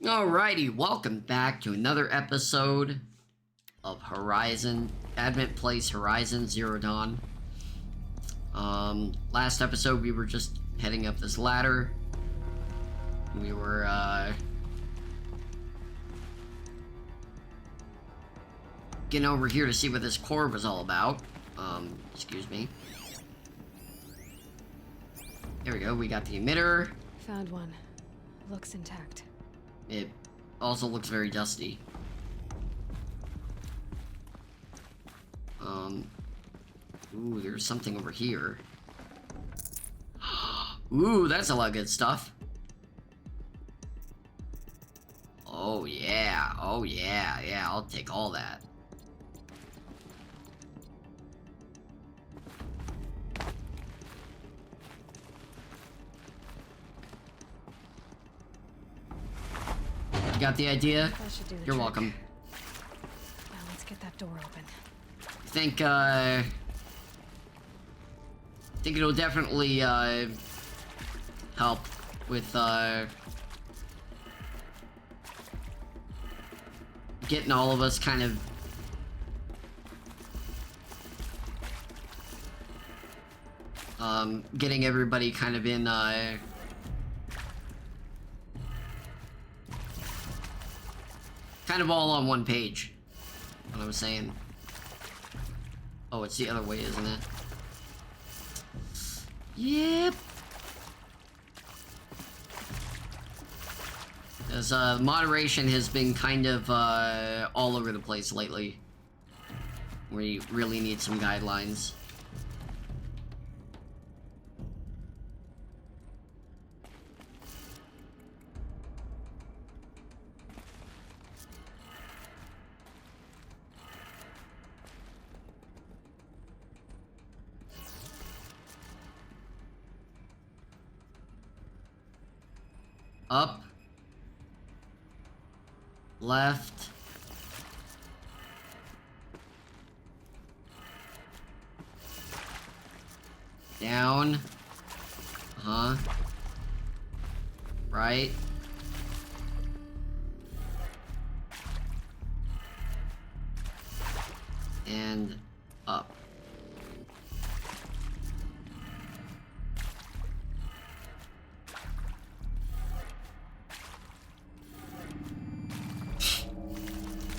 Alrighty, welcome back to another episode of Horizon, Advent Place Horizon Zero Dawn. Last episode we were just heading up this ladder. We were, getting over here to see what this core was all about. Excuse me. There we go, we got the emitter. Found one. Looks intact. It also looks very dusty. Ooh, there's something over here. Ooh, that's a lot of good stuff. Oh yeah, yeah, I'll take all that. You got the idea? That should do the You're trick. welcome. Now let's get that door open. Think it'll definitely, help with, getting all of us kind of getting everybody kind of in, kind of all on one page. What I was saying. Oh, it's the other way, isn't it? Yep. As moderation has been kind of all over the place lately. We really need some guidelines. Up, left, down, right, and up.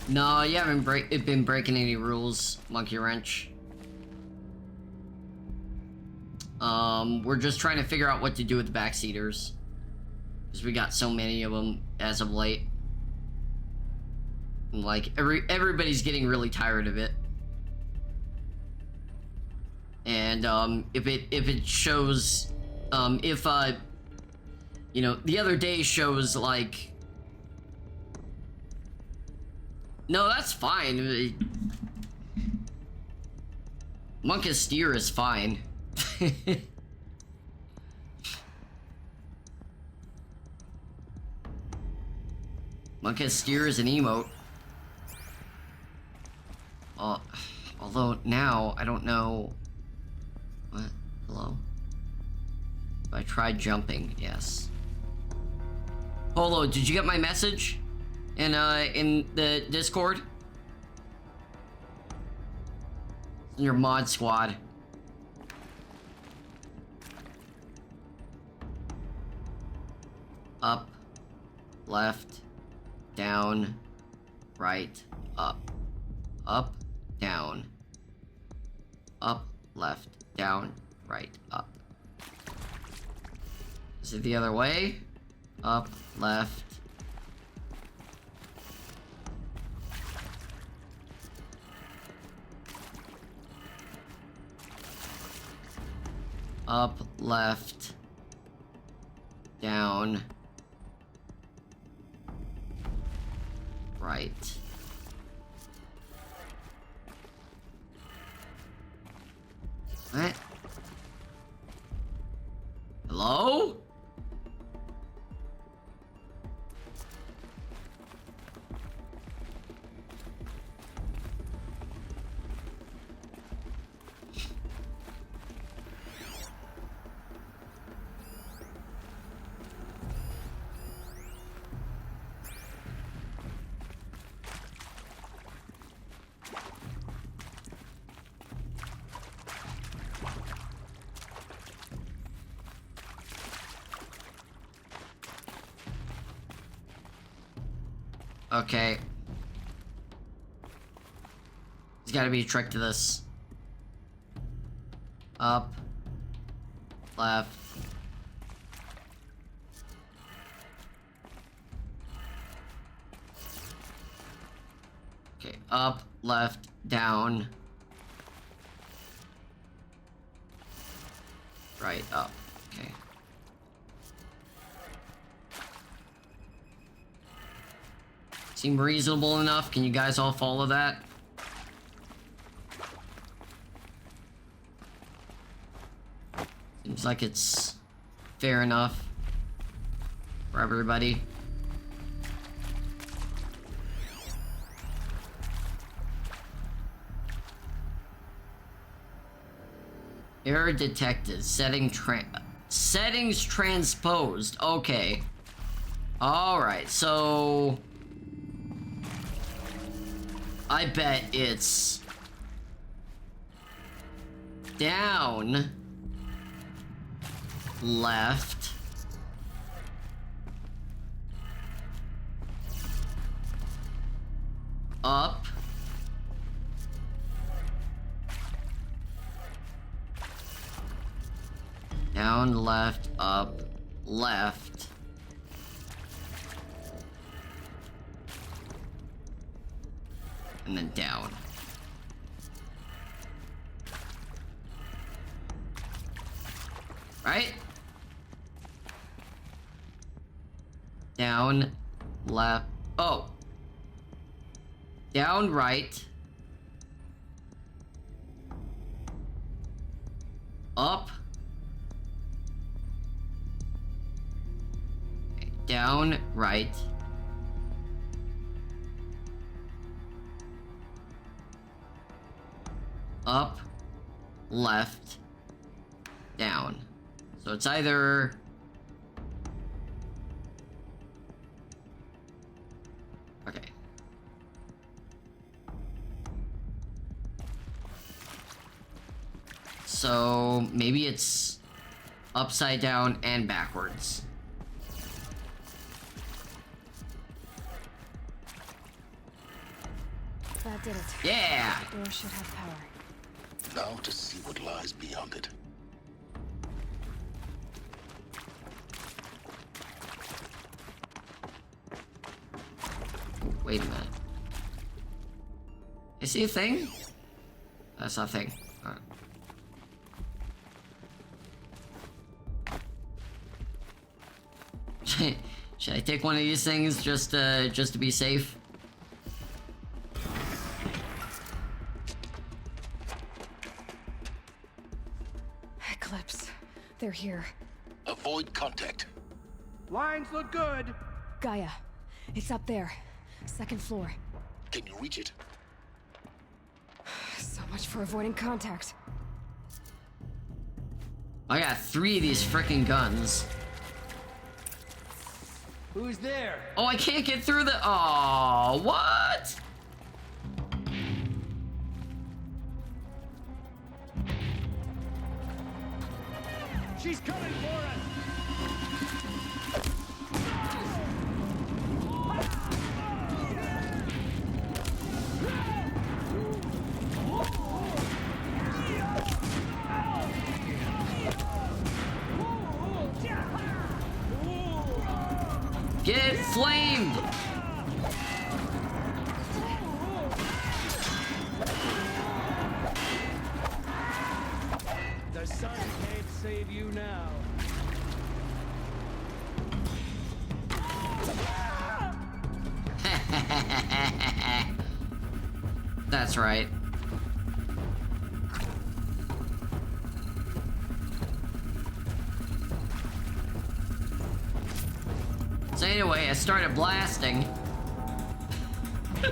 No, you haven't been breaking any rules, Monkey Wrench. We're just trying to figure out what to do with the backseaters. Because we got so many of them as of late. And like, everybody's getting really tired of it. And, if it shows, you know, the other day shows, like... No, that's fine. Monk Steer is fine. Monk Steer is an emote. Although now, I don't know... What? Hello? I tried jumping, yes. Polo, did you get my message? In the Discord? In your mod squad. Up, left, down, right, up. Up, down. Up, left, down, right, up. Is it the other way? Up, left. Up, left, down, right. What? Hello? Okay. There's gotta be a trick to this. Up. Left. Okay, up, left, down. Right, up. Okay. Seem reasonable enough? Can you guys all follow that? Seems like it's fair enough for everybody. Error detected. Settings transposed. Okay. Alright, so... I bet it's... down... left... up... down, left, up, left... and then down. Right? Down, left, oh. Down, right. Up. Okay, down, right. Up, left, down. So it's either... okay. So maybe it's upside down and backwards. That did it. Yeah! The door should have power. Now to see what lies beyond it. Wait a minute. I see a thing? That's not a thing. Alright. Should I take one of these things just to be safe? Eclipse. They're here. Avoid contact. Lines look good. Gaia. It's up there. Second floor. Can you reach it? So much for avoiding contact. I got 3 of these frickin' guns. Who's there? Oh, I can't get through the... oh, what? She's coming for us. Get flamed! The sun can't save you now. That's right. So anyway, I started blasting. I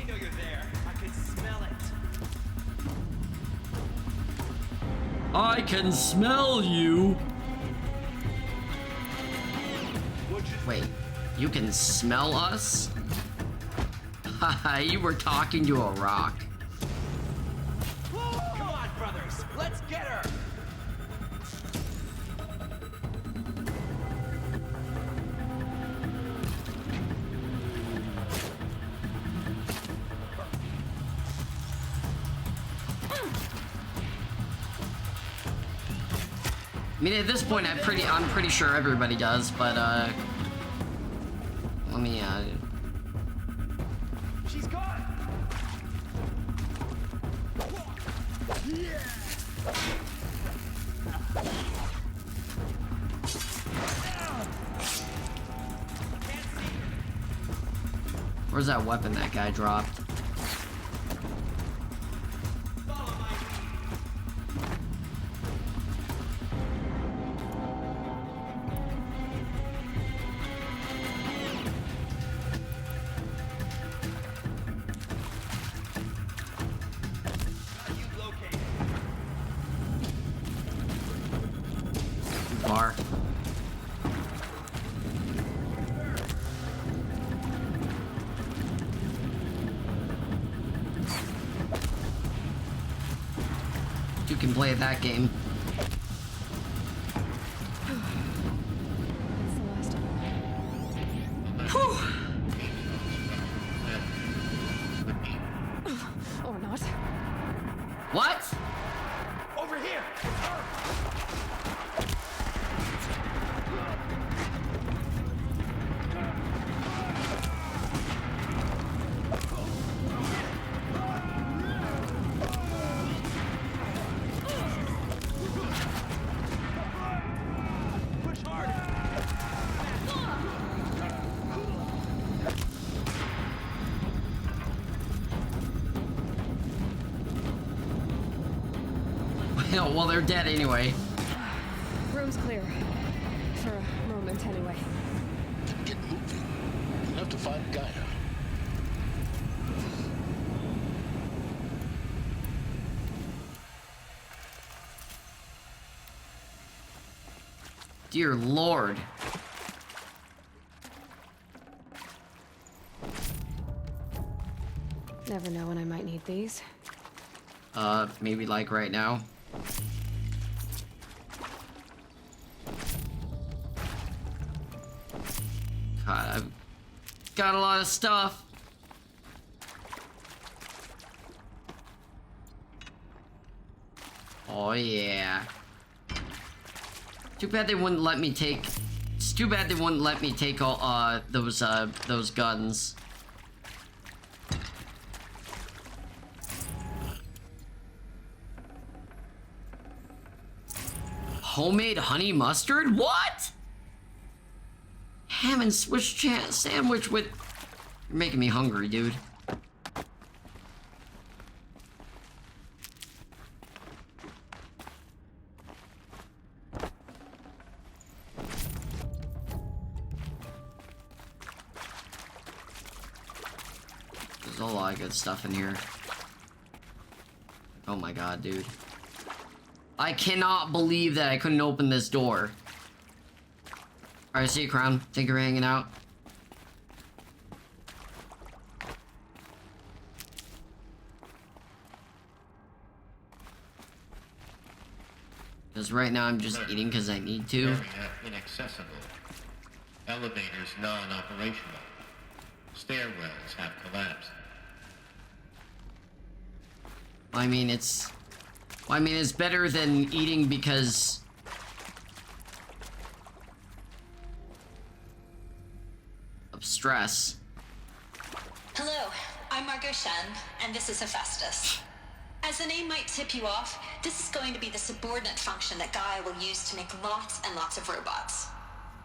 know you're there. I can smell it. I can smell you. Wait, you can smell us? Haha, you were talking to a rock. Come on, brothers. Let's get her. I mean, at this point, I'm pretty sure everybody does, but let me She's gone. Where's that weapon that guy dropped? Bar. You can play that game. That's the last of them. Whew. Or not. What? Over here. Push hard. Well, they're dead anyway. Room's clear. For a moment, anyway. Get moving. You'll have to find Gaia. Dear Lord. Never know when I might need these. Maybe like right now. God, I've got a lot of stuff. Oh yeah. Too bad they wouldn't let me take. It's too bad they wouldn't let me take all those guns. Homemade honey mustard? What? Ham and Swiss sandwich with... You're making me hungry, dude. There's a lot of good stuff in here. Oh my god, dude. I cannot believe that I couldn't open this door. Alright, see you, Crown. Think you're hanging out? Because right now I'm just eating because I need to. Area inaccessible. Elevators non-operational. Stairwells have collapsed. I mean, it's better than eating because... of stress. Hello, I'm Margot Shen, and this is Hephaestus. As the name might tip you off, this is going to be the subordinate function that Gaia will use to make lots and lots of robots.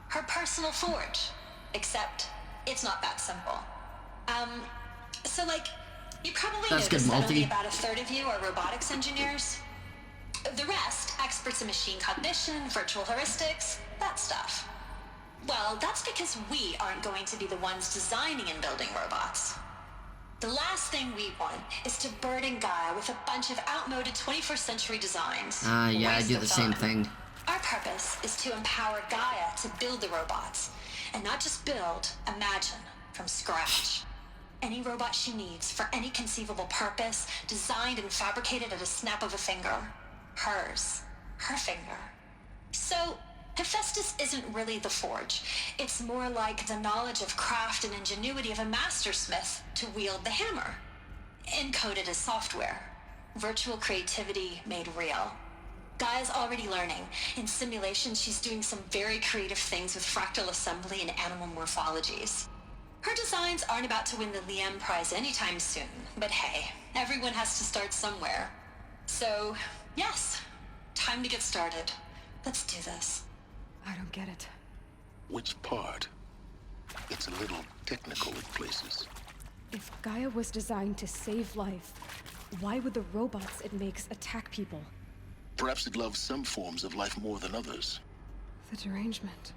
Her personal forge. Except, it's not that simple. So like, you probably That's noticed good, that Multi. only about a third of you are robotics engineers. The rest, experts in machine cognition, virtual heuristics, that stuff. Well, that's because we aren't going to be the ones designing and building robots. The last thing we want is to burden Gaia with a bunch of outmoded 21st century designs. Yeah, I Waste do of the same fun. thing. Our purpose is to empower Gaia to build the robots. And not just build, imagine, from scratch. Any robot she needs for any conceivable purpose, designed and fabricated at a snap of a finger. Hers. Her finger. So, Hephaestus isn't really the forge. It's more like the knowledge of craft and ingenuity of a mastersmith to wield the hammer. Encoded as software. Virtual creativity made real. Gaia's already learning. In simulation, she's doing some very creative things with fractal assembly and animal morphologies. Her designs aren't about to win the Liam Prize anytime soon, but hey, everyone has to start somewhere. So, yes, time to get started. Let's do this. I don't get it. Which part? It's a little technical in places. If Gaia was designed to save life, why would the robots it makes attack people? Perhaps it loves some forms of life more than others. The derangement.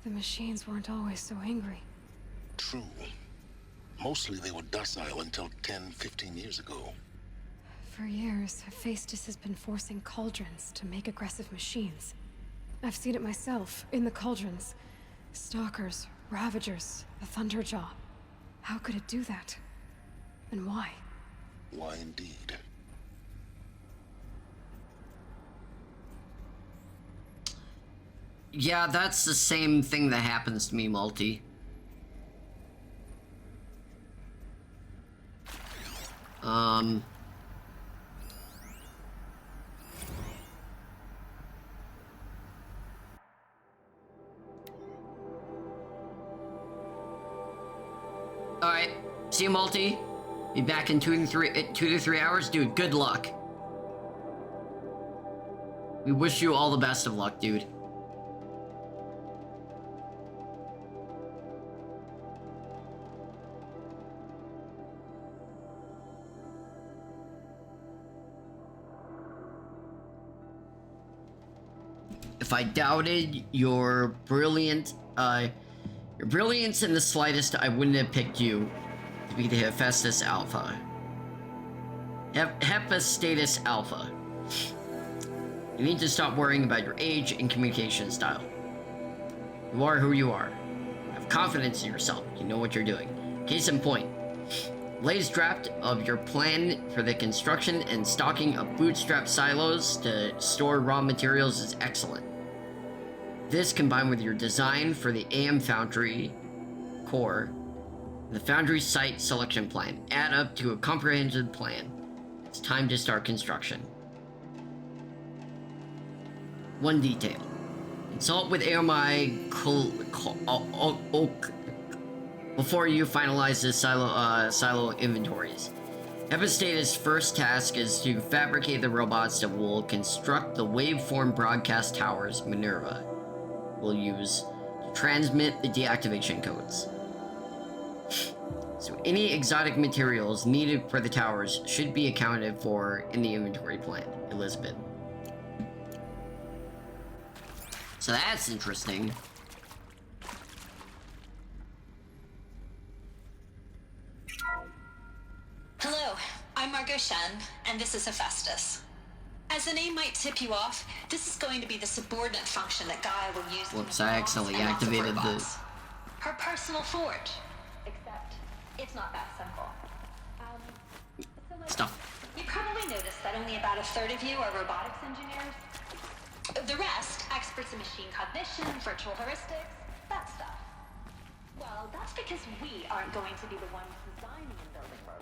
The machines weren't always so angry. True. Mostly they were docile until 10, 15 years ago. For years, Hephaestus has been forcing cauldrons to make aggressive machines. I've seen it myself, in the cauldrons. Stalkers, Ravagers, the Thunderjaw. How could it do that? And why? Why indeed? Yeah, that's the same thing that happens to me, Multi. Alright, see you, Multi. Be back in 2 to 3 hours. Dude, good luck. We wish you all the best of luck, dude. If I doubted your brilliance in the slightest, I wouldn't have picked you to be the Hephaestus Alpha. Hephaestus Alpha. You need to stop worrying about your age and communication style. You are who you are. Have confidence in yourself. You know what you're doing. Case in point. Lay's draft of your plan for the construction and stocking of bootstrap silos to store raw materials is excellent. This, combined with your design for the AM Foundry core, the Foundry site selection plan, add up to a comprehensive plan. It's time to start construction. One detail. Consult with AMI before you finalize the silo inventories. Hephaestus' first task is to fabricate the robots that will construct the waveform broadcast towers Minerva will use to transmit the deactivation codes. So any exotic materials needed for the towers should be accounted for in the inventory plan. Elizabeth. So that's interesting. Hello, I'm Margot Shen, and this is Hephaestus. As the name might tip you off, this is going to be the subordinate function that Gaia will use. Whoops, I accidentally activated the... Her personal forge. Except, it's not that simple. Stuff. You probably noticed that only about a third of you are robotics engineers. The rest, experts in machine cognition, virtual heuristics, that stuff. Well, that's because we aren't going to be the ones designing and building robots.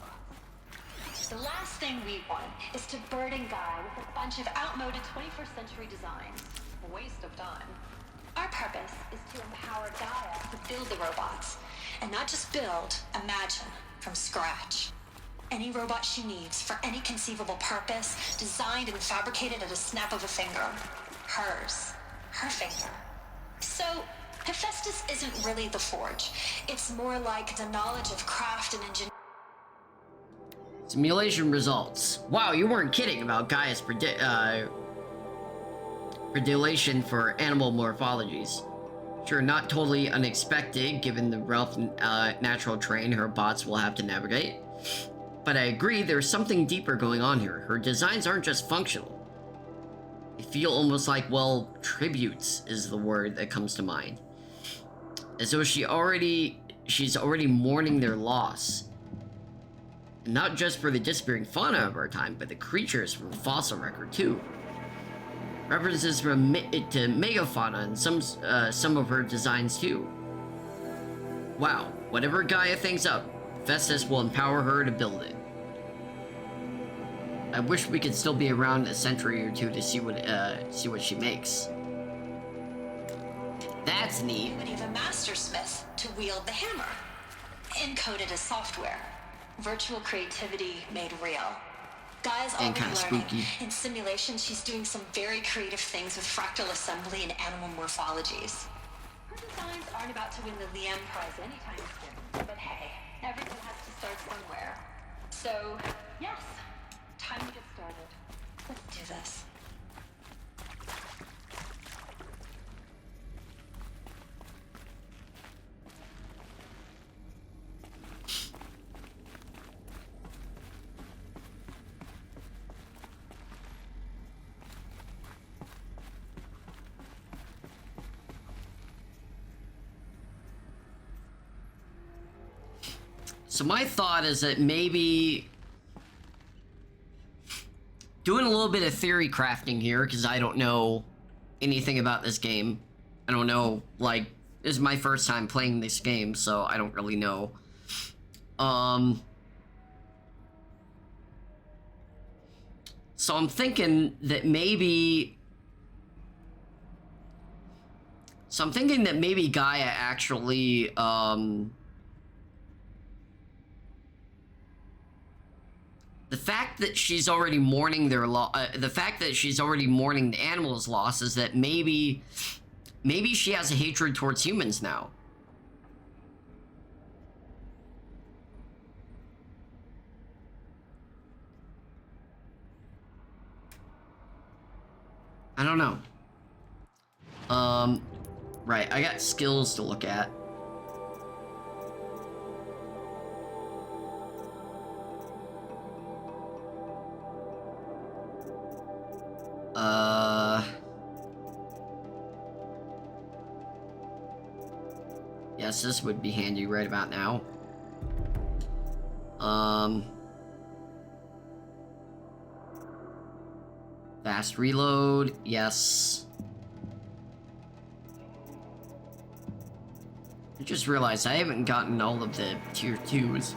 The last thing we want is to burden Gaia with a bunch of outmoded 21st century designs. A waste of time. Our purpose is to empower Gaia to build the robots. And not just build, imagine, from scratch. Any robot she needs, for any conceivable purpose, designed and fabricated at a snap of a finger. Hers. Her finger. So, Hephaestus isn't really the forge. It's more like the knowledge of craft and engineering. Simulation results. Wow, you weren't kidding about Gaia's predilation for animal morphologies. Sure, not totally unexpected given the rough natural terrain her bots will have to navigate. But I agree there's something deeper going on here. Her designs aren't just functional. They feel almost like, well, tributes is the word that comes to mind. As though she's already mourning their loss. And not just for the disappearing fauna of our time, but the creatures from the fossil record too. References to megafauna in some of her designs too. Wow, whatever Gaia thinks up, Hephaestus will empower her to build it. I wish we could still be around a century or two to see what she makes. That's neat. You would need a master smith to wield the hammer. Encoded as software. Virtual creativity made real. Gaia's And already kinda learning. spooky. In simulation, she's doing some very creative things with fractal assembly and animal morphologies. Her designs aren't about to win the Liam Prize anytime soon. But hey, everyone has to start somewhere. So, yes, time to get started. Let's do this. So my thought is that maybe doing a little bit of theory crafting here, because I don't know anything about this game. I don't know, like, this is my first time playing this game, so I don't really know. So I'm thinking that maybe... So I'm thinking that maybe Gaia actually, the fact that she's already mourning their the fact that she's already mourning the animals' loss is that maybe she has a hatred towards humans now. I don't know. Right, I got skills to look at. Yes, this would be handy right about now. Fast reload, yes. I just realized I haven't gotten all of the tier 2s.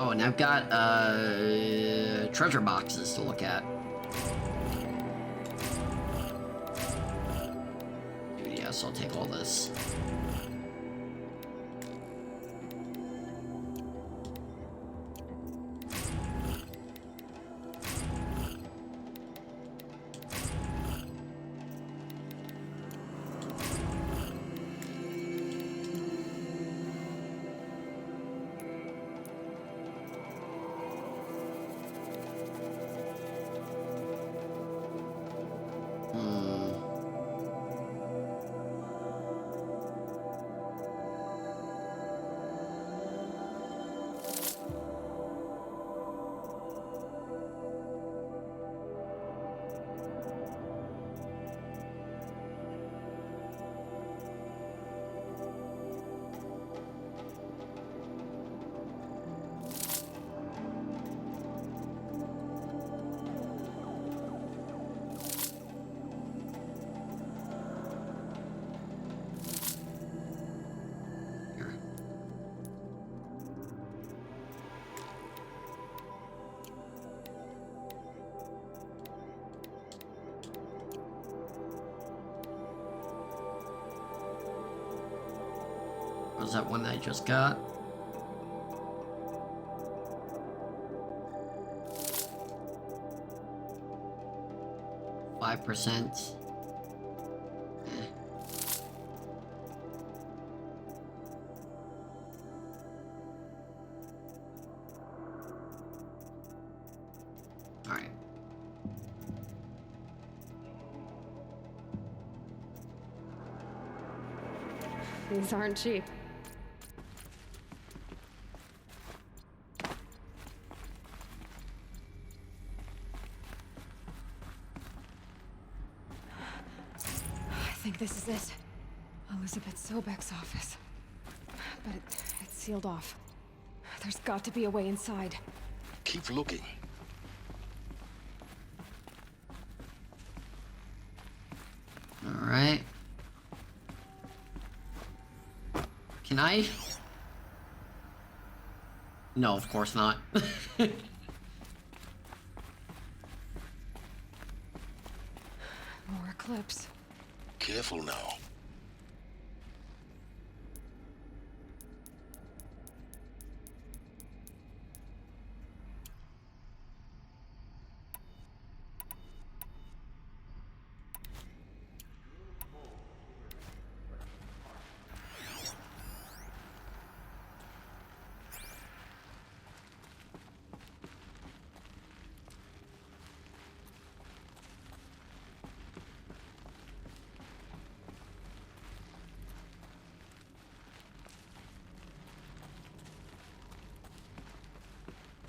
Oh, and I've got, treasure boxes to look at. Yes, I'll take all this. Was that one that I just got? %. All right. These aren't cheap. I think this is it. Elizabeth Sobek's office. But it's sealed off. There's got to be a way inside. Keep looking. Alright. Can I? No, of course not. More eclipse. Careful now.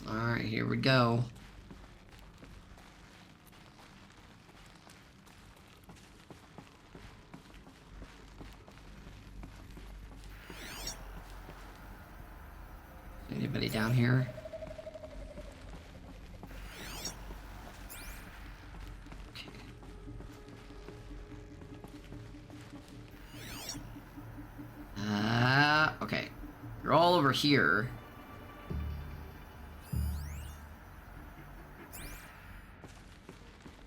Alright, here we go. Anybody down here? Okay. Okay. You're all over here.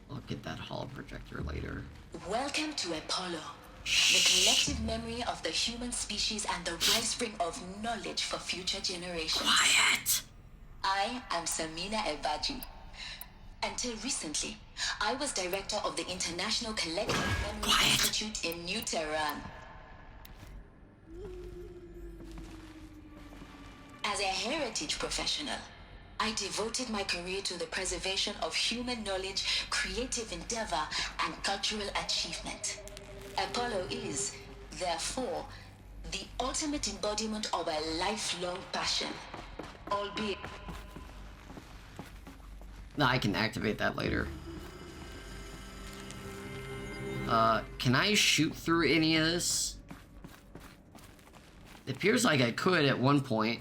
I'll get that hall projector later. Welcome to Apollo, the collective memory of the human species and the wellspring of knowledge for future generations. Quiet! I am Samina Ebaji. Until recently, I was director of the International Collective Memory Quiet. Institute in New Tehran. As a heritage professional, I devoted my career to the preservation of human knowledge, creative endeavor, and cultural achievement. Apollo is, therefore, the ultimate embodiment of a lifelong passion, albeit... No, I can activate that later. Can I shoot through any of this? It appears like I could at one point.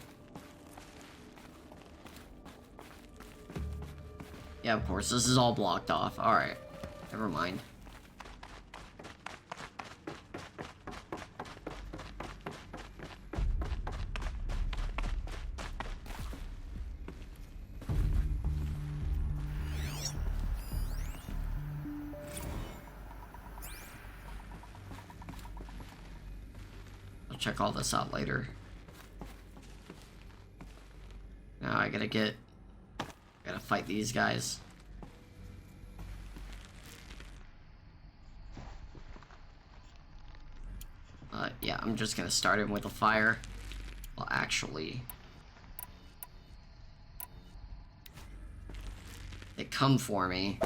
Yeah, of course, this is all blocked off. Alright, never mind. I'll check all this out later. Now I gotta fight these guys. Yeah, I'm just gonna start him with a fire. Well, actually, they come for me.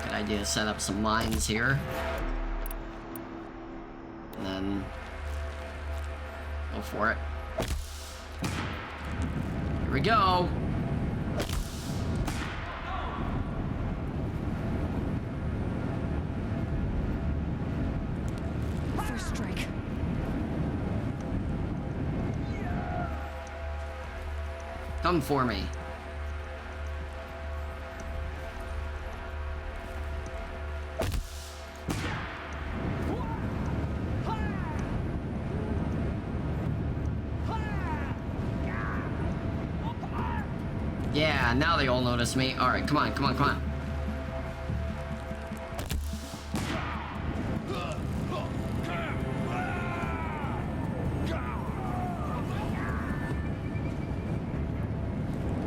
Good idea to set up some mines here. And then go for it. Here we go. First strike. Come for me. Yeah, now they all notice me. Alright, come on, come on, come on.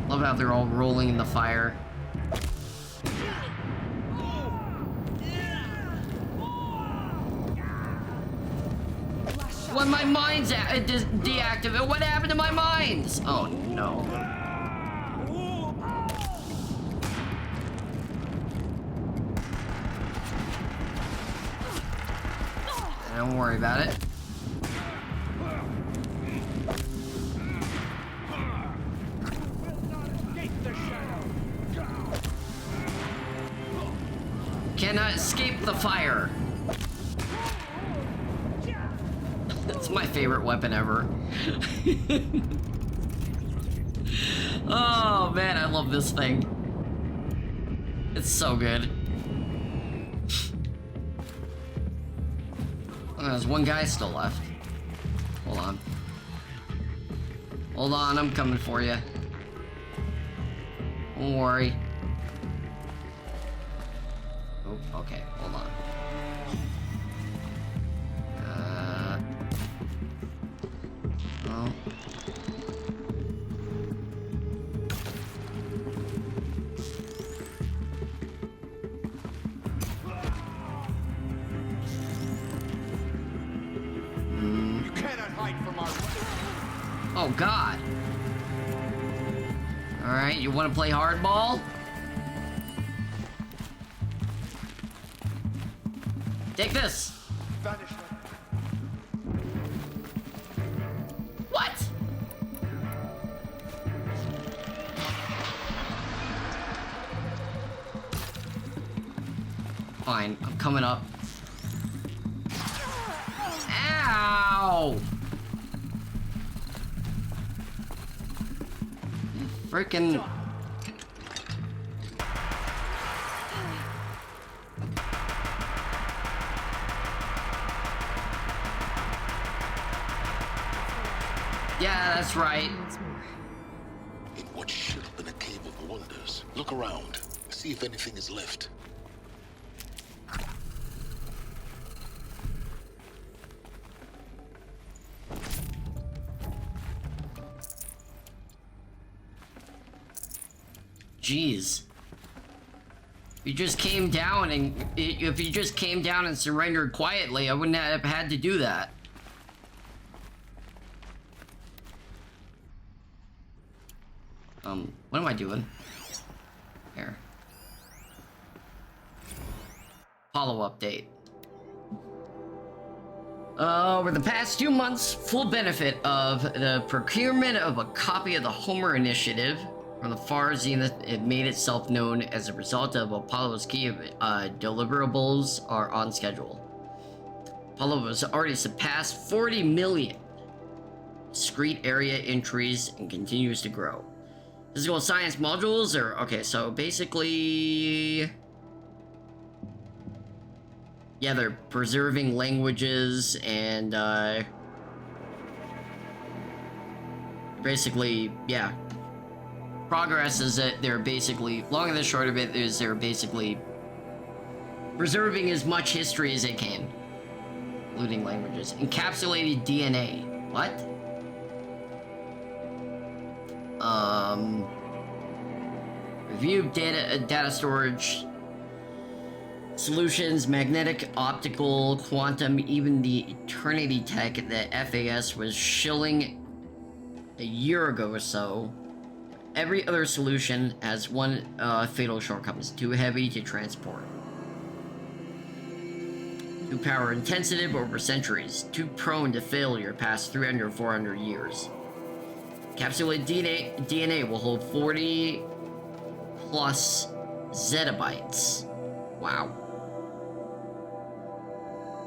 Love how they're all rolling in the fire. When my mines deactivate, what happened to my mines? Oh no. Don't worry about it. Cannot escape the fire. That's my favorite weapon ever. Oh Oh man, I love this thing. It's so good. Oh, there's one guy still left. Hold on. Hold on, I'm coming for you. Don't worry. Oh, okay, hold on. Oh. You cannot hide from our... Oh, God. Alright, you want to play hardball? Take this. Banishment. What? Fine, I'm coming up. Ow! Freaking. Yeah, that's right. In what should have been a cave of wonders. Look around. See if anything is left. Jeez. You just came down and if you just came down and surrendered quietly, I wouldn't have had to do that. What am I doing? Here. Follow update. Over the past 2 months, full benefit of the procurement of a copy of the Homer Initiative from the far zenith, it made itself known as a result of Apollo's key deliverables are on schedule. Apollo has already surpassed 40 million discrete area entries and continues to grow. Physical science modules are okay, so basically, yeah, they're preserving languages and basically, yeah. Progress is that they're basically, long and the short of it is they're basically preserving as much history as they can, including languages. Encapsulated DNA. What? Review data storage solutions, magnetic, optical, quantum, even the eternity tech that FAS was shilling a year ago or so. Every other solution has one fatal shortcoming: too heavy to transport, too power intensive over centuries, too prone to failure past 300 or 400 years. Encapsulated DNA will hold 40 plus zettabytes. Wow.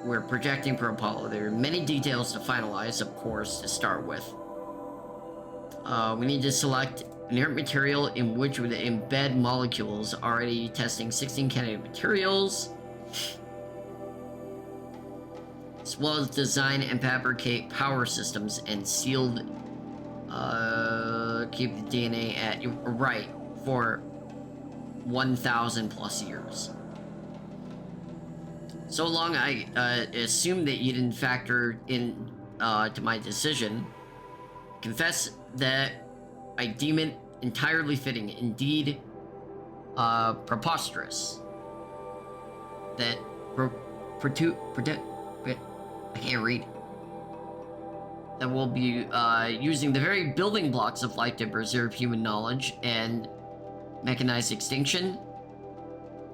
We're projecting for Apollo. There are many details to finalize, of course, to start with. We need to select inert material in which would embed molecules, already testing 16 candidate materials, as well as design and fabricate power systems and sealed, keep the DNA at, right, for 1,000 plus years. So long I assume that you didn't factor in to my decision. Confess that I deem it entirely fitting, indeed preposterous, that I can't read, that we'll be using the very building blocks of life to preserve human knowledge and mechanized extinction.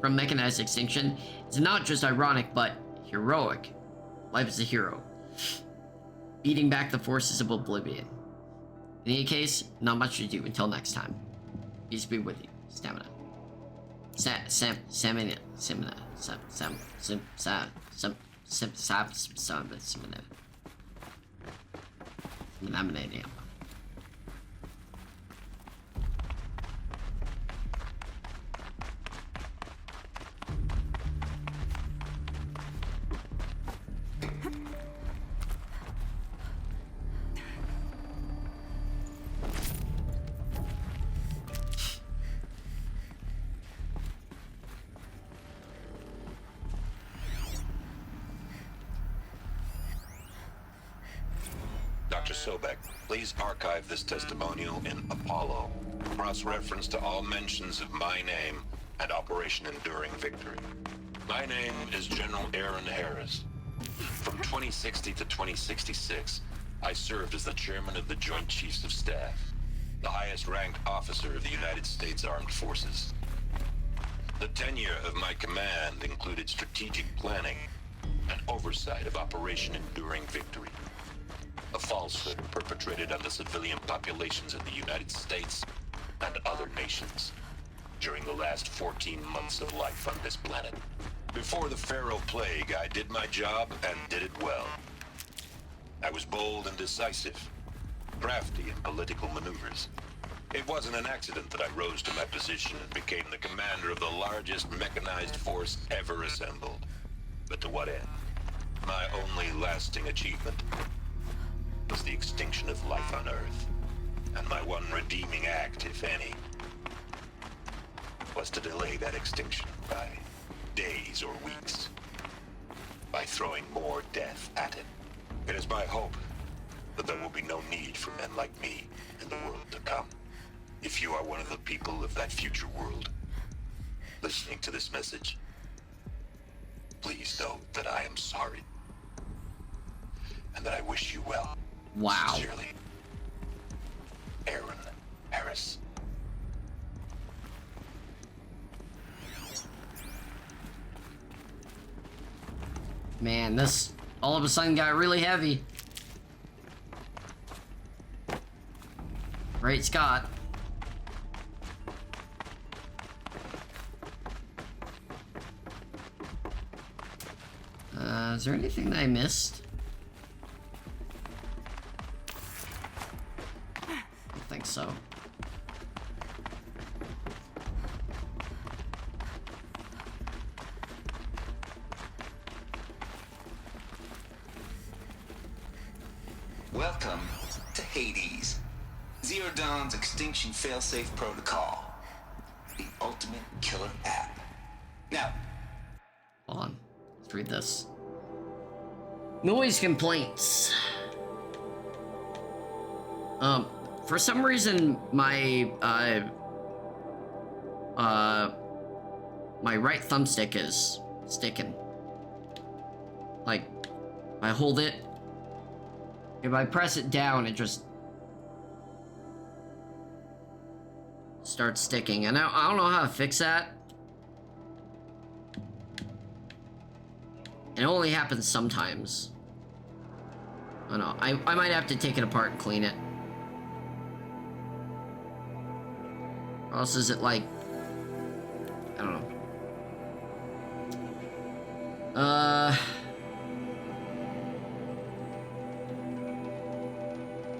From mechanized extinction, it's not just ironic, but heroic. Life is a hero, beating back the forces of oblivion. In any case, not much to do until next time. Peace be with you. Stamina. Stamina. Sobek, please archive this testimonial in Apollo. Cross-reference to all mentions of my name and Operation Enduring Victory. My name is General Aaron Harris. From 2060 to 2066, I served as the chairman of the Joint Chiefs of Staff, the highest-ranked officer of the United States Armed Forces. The tenure of my command included strategic planning and oversight of Operation Enduring Victory, a falsehood perpetrated on the civilian populations of the United States and other nations during the last 14 months of life on this planet. Before the Pharaoh Plague, I did my job and did it well. I was bold and decisive, crafty in political maneuvers. It wasn't an accident that I rose to my position and became the commander of the largest mechanized force ever assembled. But to what end? My only lasting achievement was the extinction of life on Earth. And my one redeeming act, if any, was to delay that extinction by days or weeks, by throwing more death at it. It is my hope that there will be no need for men like me in the world to come. If you are one of the people of that future world listening to this message, please know that I am sorry and that I wish you well. Wow. Sincerely, Aaron Harris. Man, this all of a sudden got really heavy. Right, Scott. Is there anything that I missed? I don't think so. Welcome to Hades, Zero Dawn's extinction failsafe protocol, the ultimate killer app. Now, Hold on. Let's read this. Noise complaints. For some reason, my right thumbstick is sticking. Like, I hold it. If I press it down, it just starts sticking. And I don't know how to fix that. It only happens sometimes. I don't know. I might have to take it apart and clean it. Or else is it like... I don't know.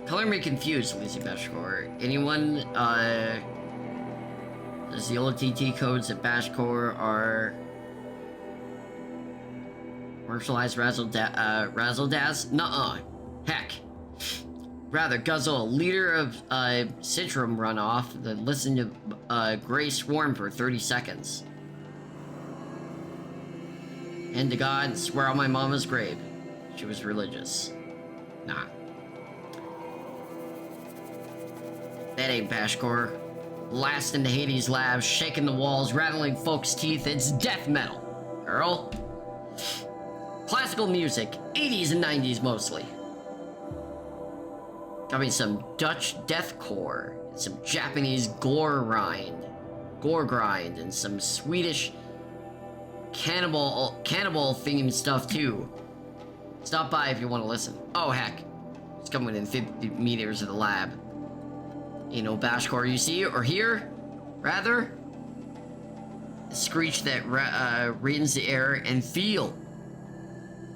Color me confused, Lizzie Bashcore. Anyone, does the OTT codes at Bashcore are... commercialized razzle-dazzle? Nuh-uh. Heck. Rather guzzle a liter of Citrum runoff than listen to Grey Swarm for 30 seconds. And to God, swear on my mama's grave. She was religious. Nah. That ain't Bashcore. Blast into Hades' labs, shaking the walls, rattling folks' teeth. It's death metal, girl. Classical music, 80s and 90s mostly. Got me some Dutch deathcore, some Japanese gore grind, and some Swedish cannibal themed stuff too. Stop by if you want to listen. Oh heck, it's coming within 50 meters of the lab. You know Bashcore you see or hear, rather. The screech that rends the air and feel.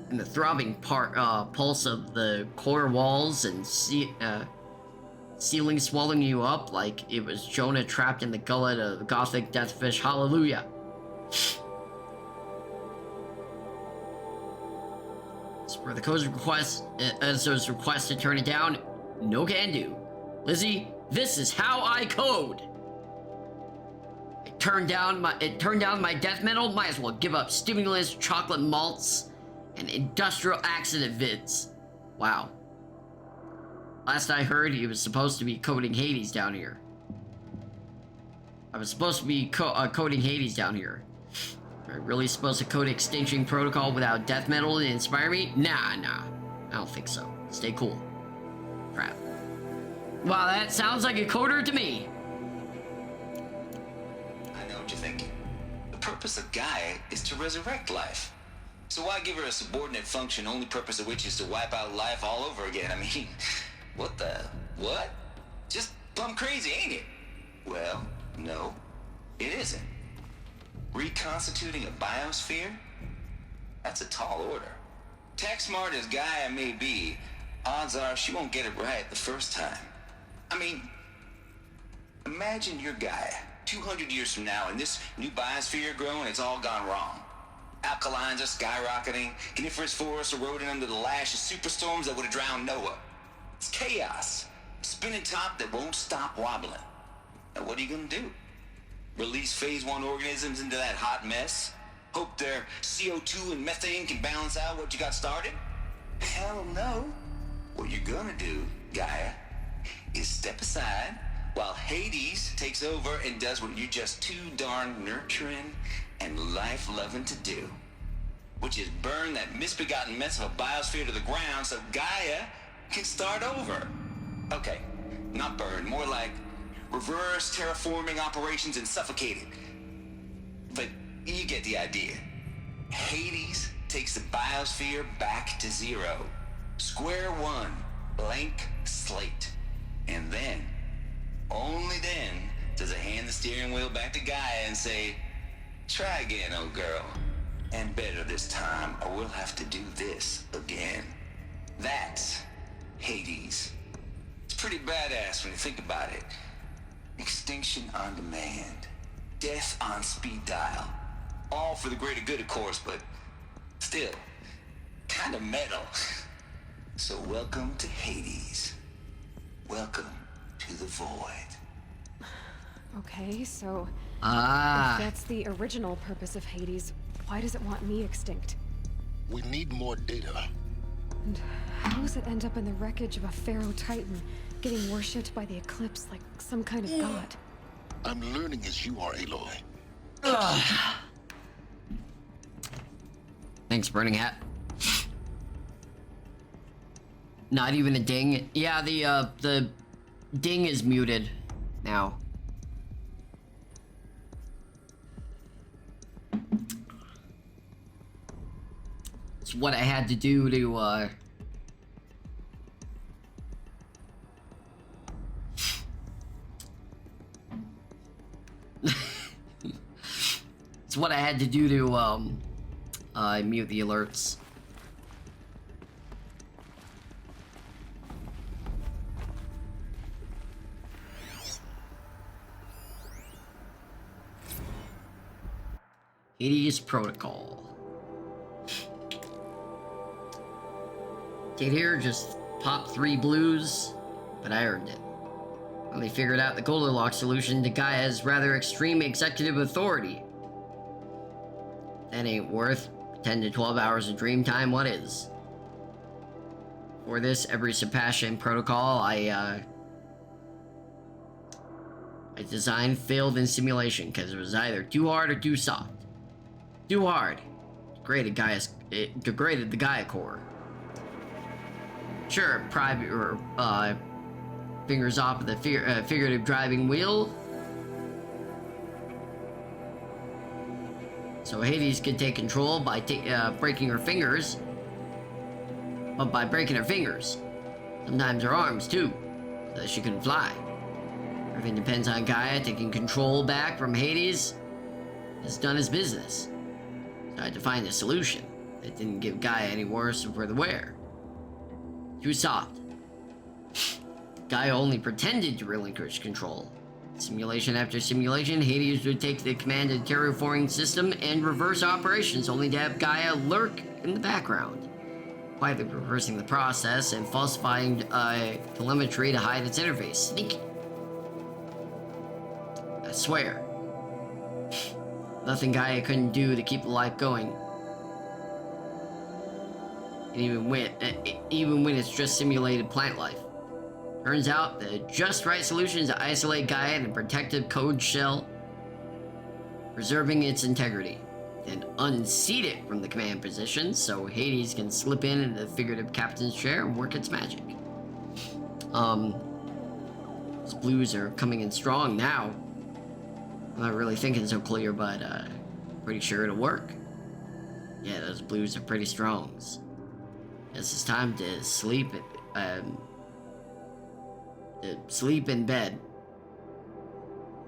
And the throbbing pulse of the core walls and ceiling swallowing you up like it was Jonah trapped in the gullet of the gothic deathfish. Hallelujah. As for the code's request, as those requests to turn it down, no can do. Lizzie, this is how I code. It turned down my death metal. Might as well give up stimulants, chocolate malts, and industrial accident vids. Wow. Last I heard, he was supposed to be coding Hades down here. I was supposed to be coding Hades down here. Am I really supposed to code Extinction Protocol without death metal to inspire me? Nah. I don't think so. Stay cool. Crap. Wow, that sounds like a coder to me. I know what you're thinking. The purpose of Gaia is to resurrect life. So why give her a subordinate function, only purpose of which is to wipe out life all over again? I mean, what? Just plumb crazy, ain't it? Well, no, it isn't. Reconstituting a biosphere? That's a tall order. Tech smart as Gaia may be, odds are she won't get it right the first time. I mean, imagine you're Gaia, 200 years from now, and this new biosphere you're growing, it's all gone wrong. Alkalines are skyrocketing, coniferous forests eroding under the lash of superstorms that would have drowned Noah. It's chaos. A spinning top that won't stop wobbling. Now what are you gonna do? Release phase 1 organisms into that hot mess? Hope their CO2 and methane can balance out what you got started? Hell no. What you're gonna do, Gaia, is step aside while Hades takes over and does what you're just too darn nurturing and life-loving to do, which is burn that misbegotten mess of a biosphere to the ground so Gaia can start over. Okay, not burn, more like reverse terraforming operations and suffocate it. But you get the idea. Hades takes the biosphere back to zero. Square one, blank slate. And then, only then, does it hand the steering wheel back to Gaia and say, try again, old girl. And better this time, or we'll have to do this again. That's Hades. It's pretty badass when you think about it. Extinction on demand. Death on speed dial. All for the greater good, of course, but still, kind of metal. So welcome to Hades. Welcome to the void. Okay, so if Ah. that's the original purpose of Hades, why does it want me extinct? We need more data. And how does it end up in the wreckage of a Pharaoh Titan, getting worshipped by the Eclipse like some kind of god? I'm learning as you are, Aloy. Thanks, Burning Hat. Not even a ding. Yeah, the ding is muted now. It's what I had to do to it's what I had to do to mute the alerts. Hades Protocol. Get here, just pop 3 blues, but I earned it. When they figured out the Goldilocks solution to Gaia's rather extreme executive authority. That ain't worth 10 to 12 hours of dream time, what is? For this, every Sebastian protocol I designed failed in simulation because it was either too hard or too soft. Too hard. It degraded the Gaia core. Sure, private or fingers off of the figurative driving wheel. So Hades could take control by breaking her fingers. But by breaking her fingers, sometimes her arms too, so that she couldn't fly. Everything depends on Gaia taking control back from Hades. Has done his business. So I had to find a solution that didn't give Gaia any worse for the wear. Too soft. Gaia only pretended to relinquish control. Simulation after simulation, Hades would take the command of the terraforming system and reverse operations, only to have Gaia lurk in the background, quietly reversing the process and falsifying telemetry to hide its interface. Sneaky. I swear. Nothing Gaia couldn't do to keep the life going. And even when it's just simulated plant life. Turns out the just right solution is to isolate Gaia in a protective code shell, preserving its integrity. Then unseat it from the command position so Hades can slip in into the figurative captain's chair and work its magic. These blues are coming in strong now. I'm not really thinking so clear, but pretty sure it'll work. Yeah, those blues are pretty strong. Guess it's time to sleep in bed.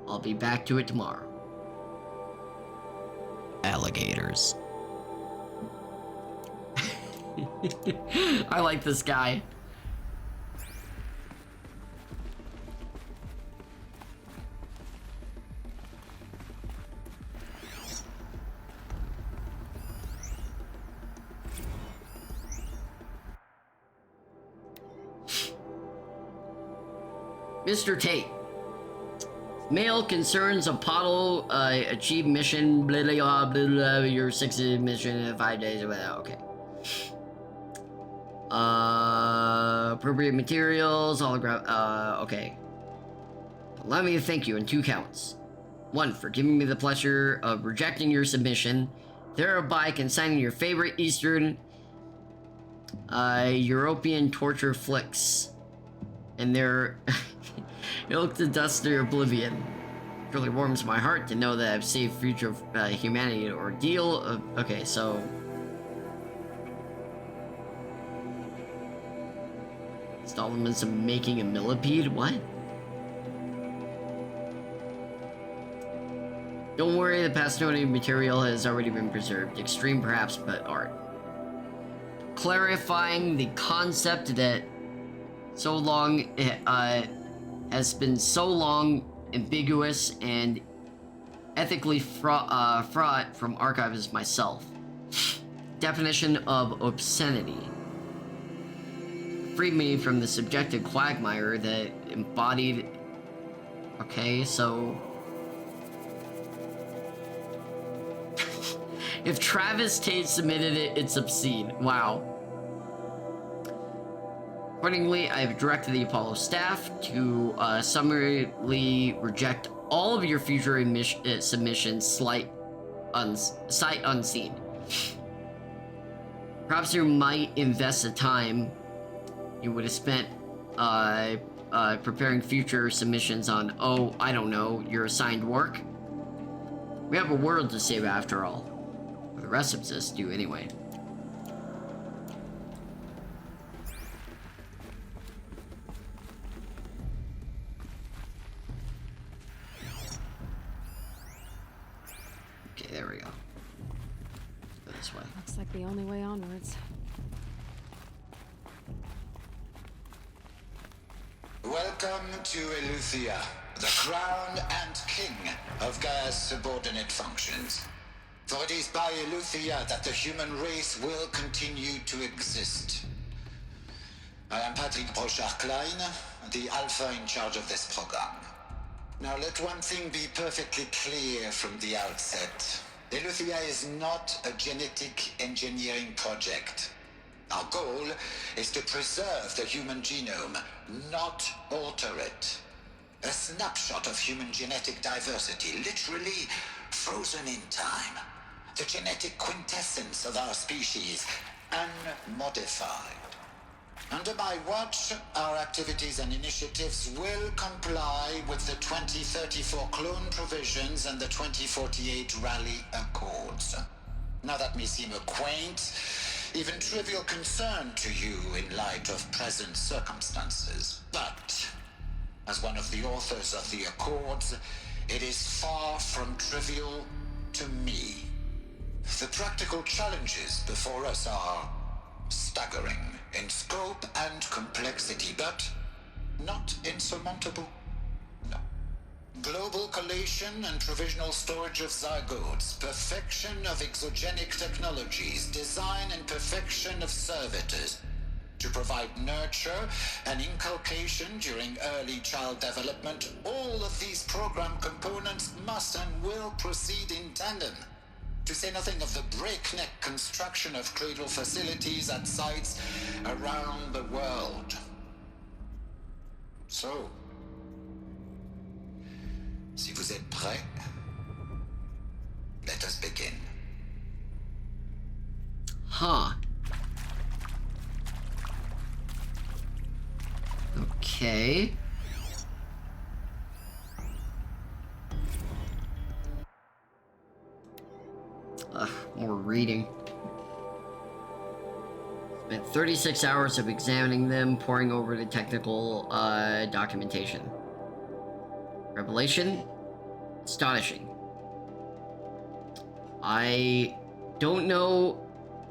I'll be back to it tomorrow. Alligators. I like this guy. Mr. Tate. Mail concerns Apollo achieved mission blah blah blah blah, your 6th mission in 5 days or whatever. Okay. Appropriate materials, holograph. Okay. Allow me to thank you in 2 counts. 1, for giving me the pleasure of rejecting your submission, thereby consigning your favorite Eastern European torture flicks and their ilk to dust to oblivion. It really warms my heart to know that I've saved future humanity an ordeal. Okay, so installments of making a millipede? What? Don't worry, the Pastonian material has already been preserved. Extreme perhaps, but art. Clarifying the concept that so long has been so long ambiguous and ethically fraught from archivists myself. Definition of obscenity. Freed me from the subjective quagmire that embodied... Okay, so... If Travis Tate submitted it, it's obscene. Wow. Accordingly, I have directed the Apollo staff to summarily reject all of your future submissions sight unseen. Perhaps you might invest the time you would have spent preparing future submissions on, oh, I don't know, your assigned work. We have a world to save after all. Or the rest of us do anyway. Okay, there we go. Go this way. Looks like the only way onwards. Welcome to Eleuthia, the crown and king of Gaia's subordinate functions. For it is by Eleuthia that the human race will continue to exist. I am Patrick Brochard-Klein, the Alpha in charge of this program. Now let one thing be perfectly clear from the outset. Eleuthia is not a genetic engineering project. Our goal is to preserve the human genome, not alter it. A snapshot of human genetic diversity, literally frozen in time. The genetic quintessence of our species, unmodified. Under my watch, our activities and initiatives will comply with the 2034 clone provisions and the 2048 Rally Accords. Now that may seem a quaint, even trivial concern to you in light of present circumstances, but as one of the authors of the Accords, it is far from trivial to me. The practical challenges before us are staggering in scope and complexity, but not insurmountable. No. Global collation and provisional storage of zygotes, perfection of exogenic technologies, design and perfection of servitors, to provide nurture and inculcation during early child development. All of these program components must and will proceed in tandem. To say nothing of the breakneck construction of cradle facilities at sites around the world. So, si vous êtes prêts, let us begin. Huh. Okay. More reading. Spent 36 hours of examining them, poring over the technical documentation. Revelation? Astonishing. I don't know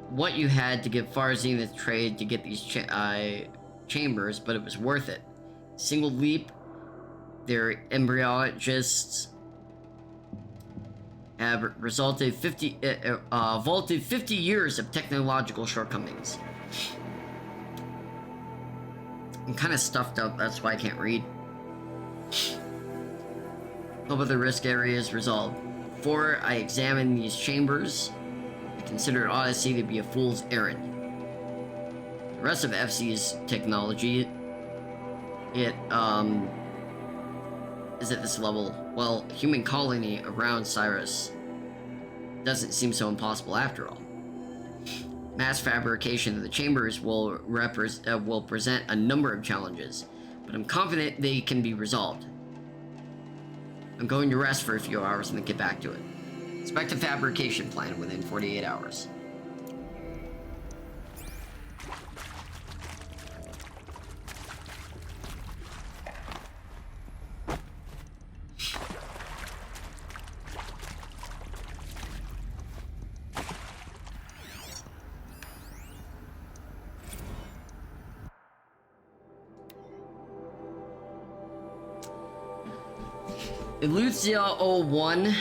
what you had to give Far Zenith trade to get these chambers, but it was worth it. Single leap, their embryologists have vaulted 50 years of technological shortcomings. I'm kind of stuffed up, that's why I can't read. Hope of the risk areas resolved. Before I examined these chambers, I considered Odyssey to be a fool's errand. The rest of FC's technology, it is at this level. Well, human colony around Cyrus doesn't seem so impossible after all. Mass fabrication of the chambers will present a number of challenges, but I'm confident they can be resolved. I'm going to rest for a few hours and then get back to it. Expect a fabrication plan within 48 hours. Eleuthia 01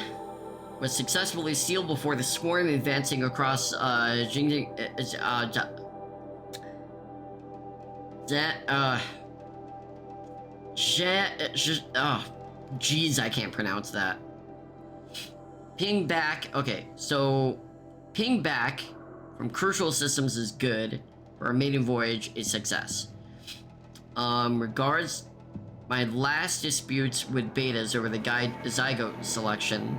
was successfully sealed before the swarm advancing across jeez, I can't pronounce that. Ping back. Okay, so ping back from crucial systems is good. For our maiden voyage, a success. Regards my last disputes with betas over the zygote selection.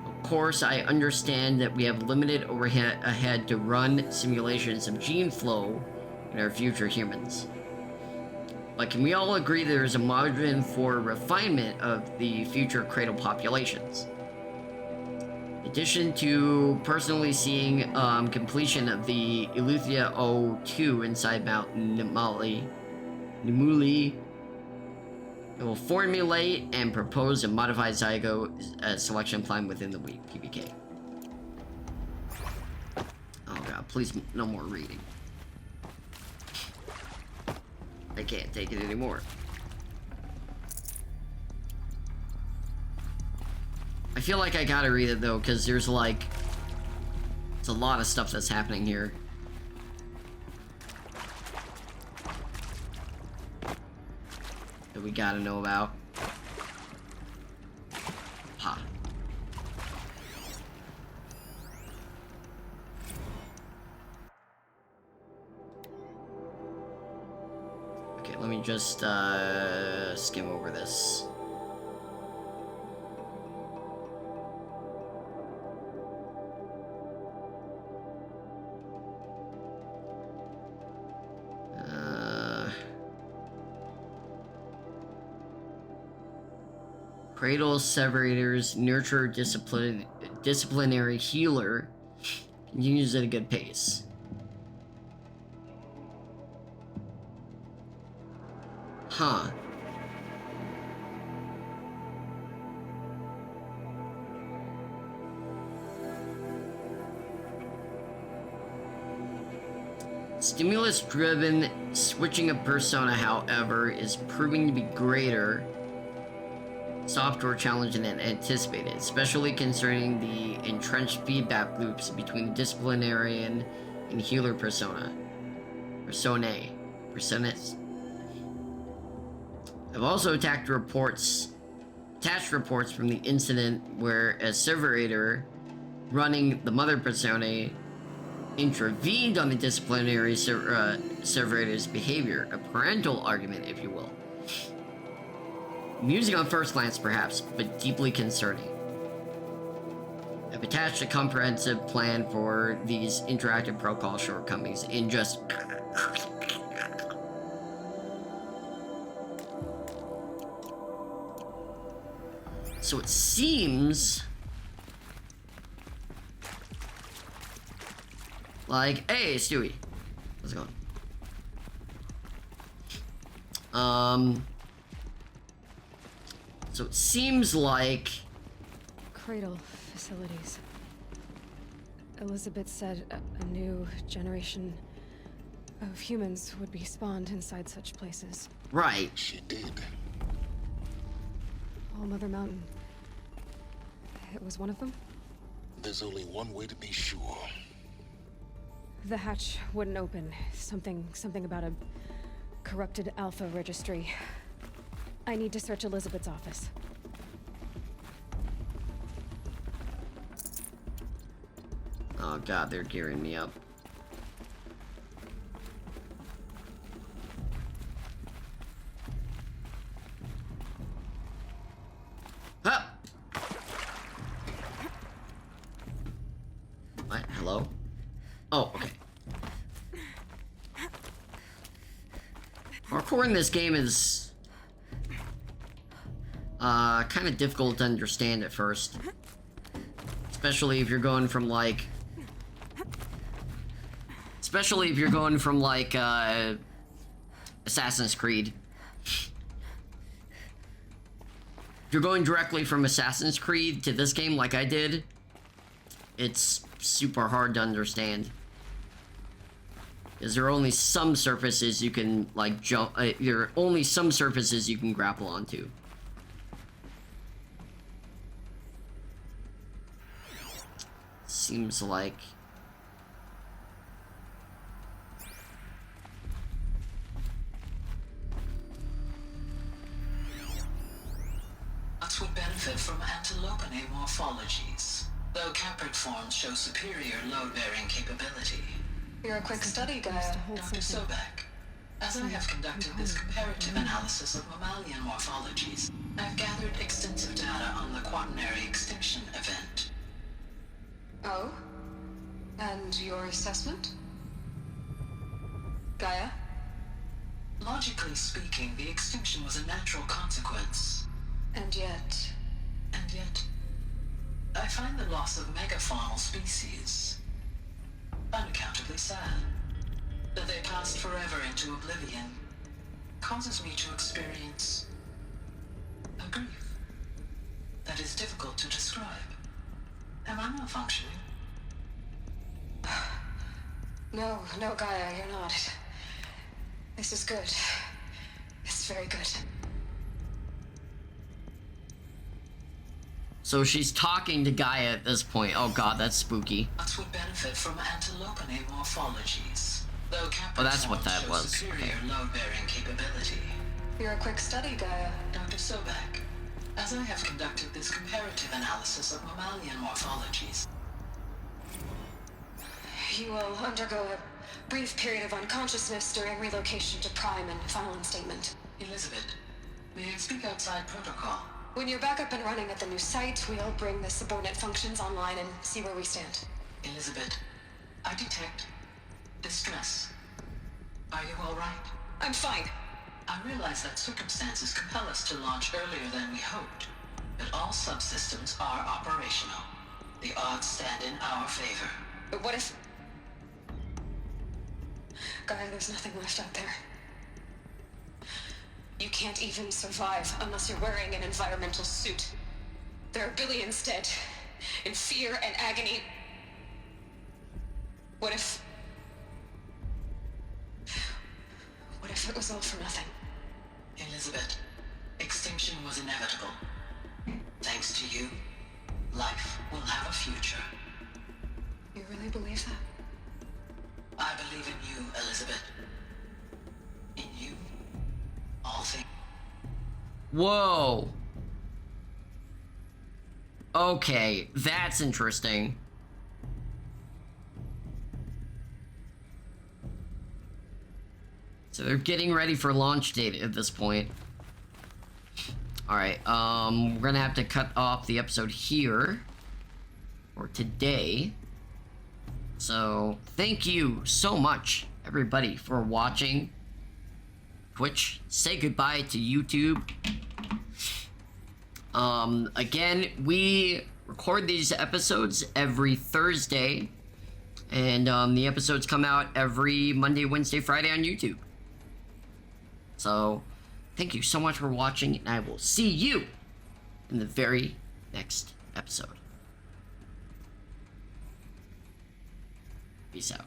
Of course, I understand that we have limited overhead ahead to run simulations of gene flow in our future humans. But can we all agree there is a margin for refinement of the future cradle populations? In addition to personally seeing completion of the Eleuthia 02 inside Mount Nimuli, it will formulate and propose a modified zygote selection plan within the week, PBK. Oh god, please no more reading. I can't take it anymore. I feel like I gotta read it though, because there's like... it's a lot of stuff that's happening here. That we gotta know about. Ha. Okay, let me just skim over this. Cradle Severators Nurture Disciplinary Healer continues at a good pace. Huh. Stimulus-driven switching of persona, however, is proving to be greater software challenge than anticipated, especially concerning the entrenched feedback loops between the disciplinarian and healer personae. I've also attached reports from the incident where a Serverator running the mother personae intervened on the disciplinary Serverator's behavior, a parental argument, if you will. Amusing on first glance, perhaps, but deeply concerning. I've attached a comprehensive plan for these interactive protocol shortcomings in just... So it seems... like, hey, Stewie. How's it going? So it seems like... Cradle facilities. Elizabeth said a new generation of humans would be spawned inside such places. Right. She did. All Mother Mountain. It was one of them? There's only one way to be sure. The hatch wouldn't open. Something about a corrupted Alpha registry. I need to search Elizabeth's office. Oh god, they're gearing me up. Huh! What? Hello? Oh, okay. Parkour in this game is kind of difficult to understand at first. Especially if you're going from like Assassin's Creed. If you're going directly from Assassin's Creed to this game like I did, it's super hard to understand. Because there are only some surfaces you can, like, jump... there are only some surfaces you can grapple onto. Seems like... Nuts would benefit from antilopinae morphologies, though caprid forms show superior load-bearing capability. You're a quick study, Gaia. Dr. Sobek, as I have conducted this comparative analysis of mammalian morphologies, I've gathered extensive data on the quaternary extinction event. Oh? And your assessment? Gaia? Logically speaking, the extinction was a natural consequence. And yet... And yet, I find the loss of megafaunal species unaccountably sad. That they passed forever into oblivion causes me to experience a grief that is difficult to describe. Am I malfunctioning? No, Gaia, you're not. This is good. It's very good. So she's talking to Gaia at this point. Oh god, that's spooky. Nuts would benefit from antilopinae morphologies, though caprid Oh, that's what that show was. superior load-bearing capability. You're a quick study, Gaia. Dr. Sobek, as I have conducted this comparative analysis of mammalian morphologies, You will undergo a brief period of unconsciousness during relocation to Prime and final instatement. Elizabeth, may I speak outside protocol? When you're back up and running at the new site, we'll bring the subordinate functions online and see where we stand. Elizabeth, I detect distress. Are you all right? I'm fine. I realize that circumstances compel us to launch earlier than we hoped, but all subsystems are operational. The odds stand in our favor. But what if... Gaia, there's nothing left out there. You can't even survive unless you're wearing an environmental suit. There are billions dead, in fear and agony. What if it was all for nothing? Elizabeth, extinction was inevitable. Thanks to you, life will have a future. You really believe that? I believe in you, Elizabeth. In you, all things. Whoa. Okay, that's interesting. So they're getting ready for launch date at this point. Alright, we're gonna have to cut off the episode here for today. So, thank you so much, everybody, for watching Twitch. Say goodbye to YouTube. Again, we record these episodes every Thursday, and the episodes come out every Monday, Wednesday, Friday on YouTube. So, thank you so much for watching, and I will see you in the very next episode. Peace out.